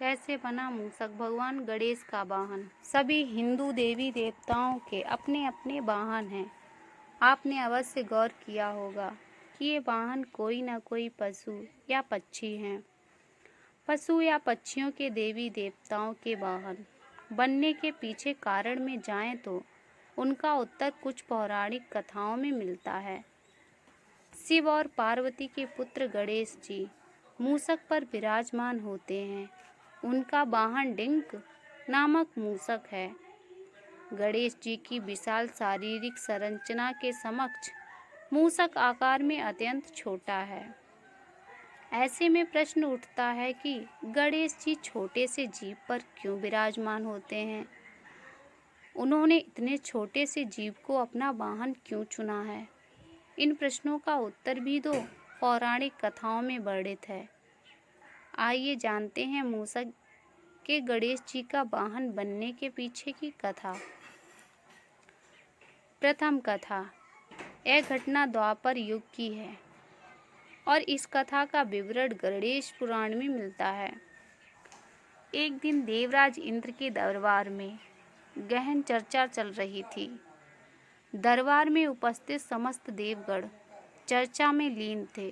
कैसे बना मूषक भगवान गणेश का वाहन। सभी हिंदू देवी देवताओं के अपने अपने वाहन हैं। आपने अवश्य गौर किया होगा कि ये वाहन कोई न कोई पशु या पक्षी हैं। पशु या पक्षियों के देवी देवताओं के वाहन बनने के पीछे कारण में जाएं तो उनका उत्तर कुछ पौराणिक कथाओं में मिलता है। शिव और पार्वती के पुत्र गणेश जी मूषक पर विराजमान होते हैं। उनका वाहन डिंक नामक मूषक है। गणेश जी की विशाल शारीरिक संरचना के समक्ष मूषक आकार में अत्यंत छोटा है। ऐसे में प्रश्न उठता है कि गणेश जी छोटे से जीव पर क्यों विराजमान होते हैं। उन्होंने इतने छोटे से जीव को अपना वाहन क्यों चुना है। इन प्रश्नों का उत्तर भी दो पौराणिक कथाओं में वर्णित है। आइए जानते हैं मूषक के गणेश जी का वाहन बनने के पीछे की कथा। प्रथम कथा। यह घटना द्वापर युग की है और इस कथा का विवरण गणेश पुराण में मिलता है। एक दिन देवराज इंद्र के दरबार में गहन चर्चा चल रही थी। दरबार में उपस्थित समस्त देवगण चर्चा में लीन थे,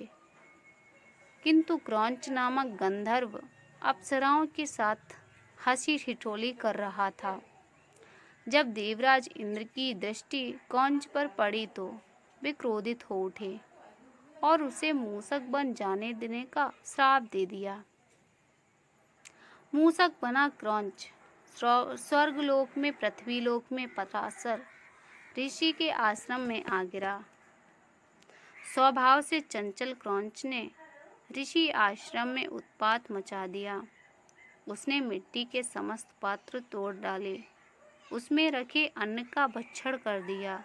किंतु क्रौंच नामक गंधर्व अप्सराओं के साथ हंसी ठिठोली कर रहा था। जब देवराज इंद्र की दृष्टि क्रौंच पर पड़ी तो वे क्रोधित हो उठे और उसे मूषक बन जाने देने का श्राप दे दिया। मूषक बना क्रौंच स्वर्गलोक में पृथ्वीलोक में पराशर ऋषि के आश्रम में आ गिरा। स्वभाव से चंचल क्रौंच ने ऋषि आश्रम में उत्पात मचा दिया। उसने मिट्टी के समस्त पात्र तोड़ डाले, उसमें रखे अन्न का भक्षण कर दिया,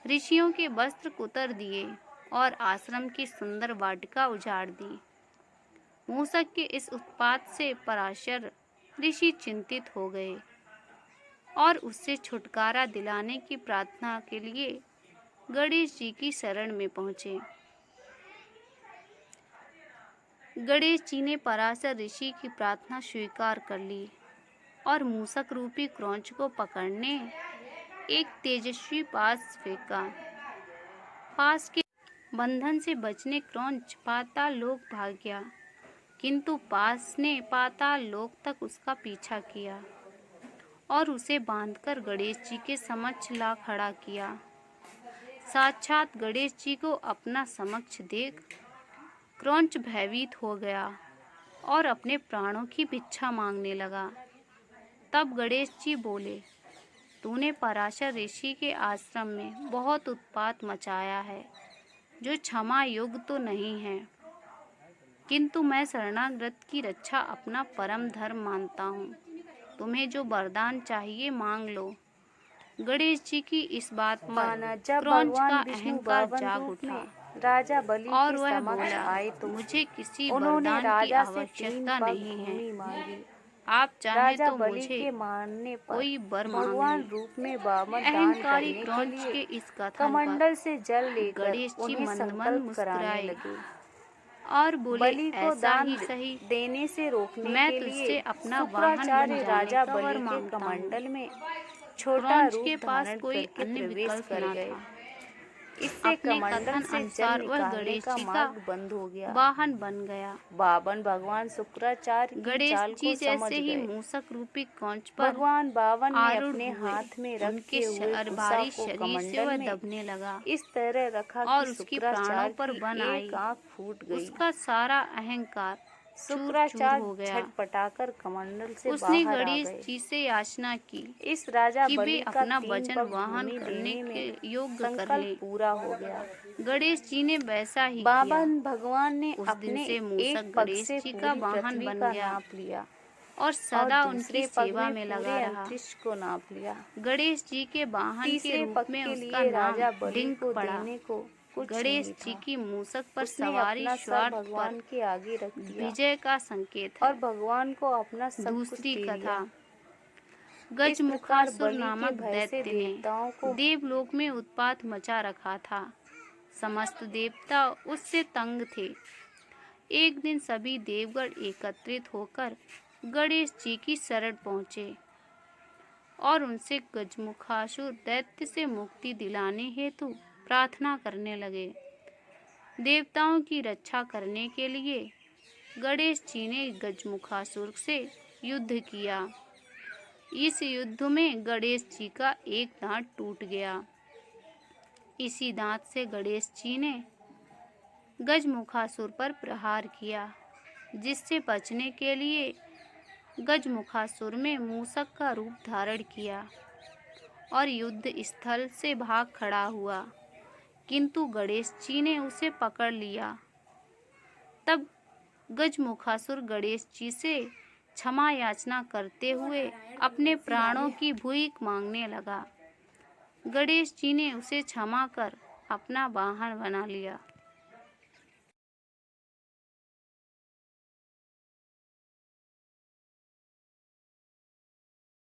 ऋषियों के वस्त्र कुतर दिए और आश्रम की सुंदर वाटिका उजाड़ दी। मूषक के इस उत्पात से पराशर ऋषि चिंतित हो गए और उससे छुटकारा दिलाने की प्रार्थना के लिए गणेश जी की शरण में पहुंचे। गणेश जी ने पराशर ऋषि की प्रार्थना स्वीकार कर ली और मूषक रूपी क्रौंच को पकड़ने एक तेजस्वी पास फेंका। पास के बंधन से बचने क्रौंच पाताल लोक भाग गया, किंतु पास ने पाताल लोक तक उसका पीछा किया और उसे बांधकर गणेश जी के समक्ष ला खड़ा किया। साक्षात गणेश जी को अपना समक्ष देख क्रौंच भयभीत हो गया और अपने प्राणों की भिक्षा मांगने लगा। तब गणेश जी बोले, तूने पराशर ऋषि के आश्रम में बहुत उत्पात मचाया है, जो क्षमा योग्य तो नहीं है, किंतु मैं शरणागत की रक्षा अपना परम धर्म मानता हूँ। तुम्हें जो वरदान चाहिए मांग लो। गणेश जी की इस बात पर क्रौंच का अहंकार जाग उठा राजा बलि और के वह समक्ष बोला, आए तो मुझे किसी उन्होंने वरदान की राजा से आवश्यकता 3 पग नहीं है। भूमि मांगी। आप चाहें राजा तो बलि मुझे के मानने पर कोई वर मांग भगवान लें। रूप में वामन दान अहंकारी करने के क्रौंच के लिए इस कथन पर कमंडल से जल लेकर गणेश जी उन्हें मंद मंद संकल्प कराने मुस्कुराए लगे। और बोले, बलि को ऐसा दान ही सही, देने से रोकने मैं के तुझसे लिए अपना वाहन बन शुक्राचार्य जाने राजा का वर बलि के मांगता हूँ। कमंडल में छोटा क्रौंच रूप के पास धारण कोई करके अन्य प्रवेश विकल्प कर न गए। था। इससे अपने कमंडल कथन से जल अनुसार वह निकालने गणेश का जी का मार्ग बंद हो गया। वाहन बन गया। बावन भगवान शुक्राचार्य की गणेश चाल जी को समझ जैसे ही गए। मूषक रूपी क्रौंच पर भगवान बावन ने आरूढ़ अपने हुए, हाथ में उनके रखे हुए कुशा भारी को शरीर से कमंडल वह में दबने लगा इस तरह रखा और कि उसकी प्राणों शुक्राचार्य पर की बन आई। एक आंख फूट गई। उसका सारा अहंकार चूर चूर शुक्राचार्य हो गया। छटपटाकर कमंडल से उसने बाहर आ गणेश गए। जी से याचना की इस राजा कि वे बलि का अपना 3 वचन पग वाहन भूमि करने देने के में योग्य कर संकल्प ले। पूरा हो गया। गणेश जी ने वैसा ही किया। बावन भगवान ने उस दिन अपने से मूषक एक पग गणेश से जी का पूरी वाहन पृथ्वी बन का गया नाप लिया और और सदा उनकी दूसरे पग सेवा में में पूरे लगा रहा। अंतरिक्ष को नाप लिया। गणेश जी के वाहन के तीसरे रूप पग में के उसका लिए नाम राजा बलि डिंक को पड़ा। देने को कुछ गणेश नहीं जी था। की मूषक पर उसने सवारी अपना सर स्वार्थ भगवान पर के आगे रख दिया विजय का संकेत और है। भगवान को अपना सब कुछ दूसरी दे कथा। दिया। इस प्रकार गजमुखासुर बलि के नामक भय से दैत्य देवताओं ने को देवलोक में उत्पात मचा रखा था। समस्त देवता उससे तंग थे। एक दिन सभी देवगण एकत्रित होकर गणेश जी की शरण पहुँचे और उनसे गजमुखासुर दैत्य से मुक्ति दिलाने हेतु प्रार्थना करने लगे। देवताओं की रक्षा करने के लिए गणेश जी ने गजमुखासुर से युद्ध किया। इस युद्ध में गणेश जी का एक दांत टूट गया। इसी दांत से गणेश जी ने गजमुखासुर पर प्रहार किया, जिससे बचने के लिए गजमुखासुर में मूषक का रूप धारण किया और युद्ध स्थल से भाग खड़ा हुआ, किंतु गणेश जी ने उसे पकड़ लिया। तब गजमुखासुर गणेश जी से क्षमा याचना करते हुए अपने प्राणों की भीख मांगने लगा। गणेश जी ने उसे क्षमा कर अपना वाहन बना लिया।